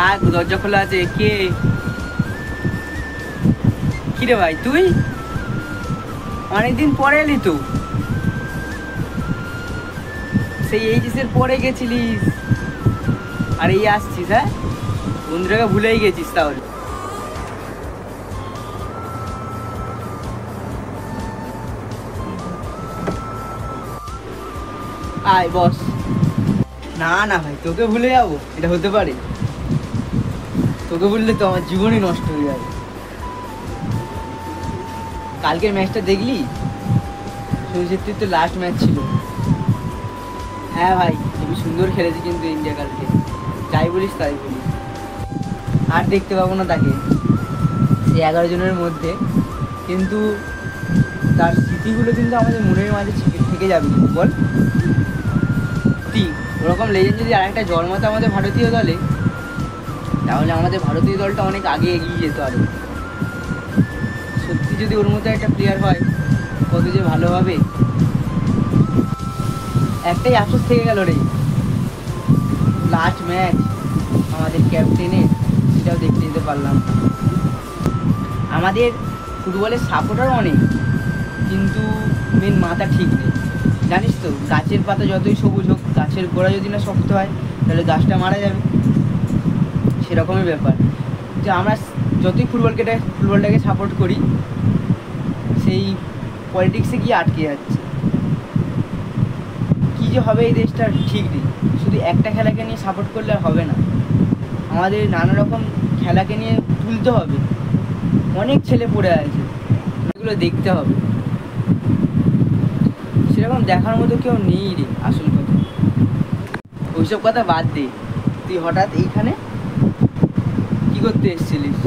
আর দরজা খোলা আছে। কে? কিরে ভাই তুই অনেকদিন পরে এলি তো? সেই এইচএসের পরে গেছিলিস আর এই আসছিস? হ্যাঁ, বন্ধুটাকে ভুলেই গেছিস তাহলে। আয় বস। না না ভাই, তোকে ভুলে যাবো? এটা হতে পারে? তোকে বললে তো আমার জীবনই নষ্ট হয়ে যাবে। কালকের ম্যাচটা দেখলি? সৌজিত্তির তো লাস্ট ম্যাচ ছিল। হ্যাঁ ভাই, খুবই সুন্দর খেলেছে কিন্তু ইন্ডিয়া কালকে। যাই বলিস তাই বলিস, আর দেখতে পাবো না তাকে সেই 11 জনের মধ্যে। কিন্তু তার স্মৃতিগুলো কিন্তু আমাদের মনের মাঝে থেকে যাবে কিন্তু, বল তুই। ওরকম লেজেন্ড যদি আরেকটা জন্মাতো আমাদের ভারতীয় দলে, তাহলে আমাদের ভারতীয় দলটা অনেক আগে এগিয়ে যেত আরো। সত্যি যদি ওর মতো একটা প্লেয়ার হয়, কত যে ভালো হবে। একটাই আফসোস থেকে গেল রে, লাস্ট ম্যাচ আমাদের ক্যাপ্টেনের, সেটাও দেখতে যেতে পারলাম। আমাদের ফুটবলের সাপোর্টারও অনেক, কিন্তু মেন মাথা ঠিক নেই। জানিস তো, গাছের পাতা যতই সবুজ হোক, গাছের গোড়া যদি না শক্ত হয়, তাহলে গাছটা মারা যাবে। সেরকমই ব্যাপার যে আমরা যতই ফুটবলটাকে সাপোর্ট করি, সেই পলিটিক্সে গিয়ে আটকে যাচ্ছে। কী যে হবে এই দেশটা ঠিক নেই। শুধু একটা খেলাকে নিয়ে সাপোর্ট করলে আর হবে না, আমাদের নানা রকম খেলাকে নিয়ে তুলতে হবে। অনেক ছেলে পড়ে আছে, এগুলো দেখতে হবে। সেরকম দেখার মতো কেউ নেই রে, আসল কথা। ওইসব কথা বাদ দে, তুই হঠাৎ এইখানে কী করতে এসেছিলিস?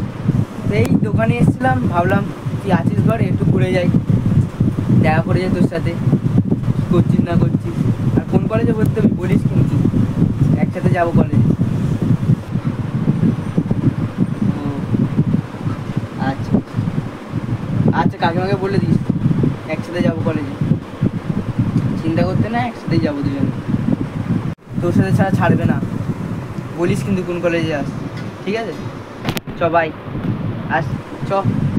এই দোকানে এসেছিলাম, ভাবলাম তুই আছিস ঘরে, একটু ঘুরে যাই, দেখা করে যাই তোর সাথে, কী করছিস না করছিস। আর কোন কলেজে ভর্তি হবি বলিস কিন্তু, একসাথে যাবো কলেজে। ও আচ্ছা আচ্ছা, কাকিমাকে বলে দিস একসাথে যাবো কলেজে। চিন্তা করতে না, একসাথেই যাবো দুজনে। তোর সাথে ছাড়া ছাড়বে না, বলিস কিন্তু কোন কলেজে আস। ঠিক আছে, চ বাই, আস চ।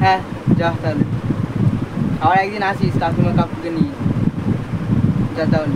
হ্যাঁ যা তাহলে, আবার একদিন আসিস কাকুকে নিয়ে, যা তাহলে।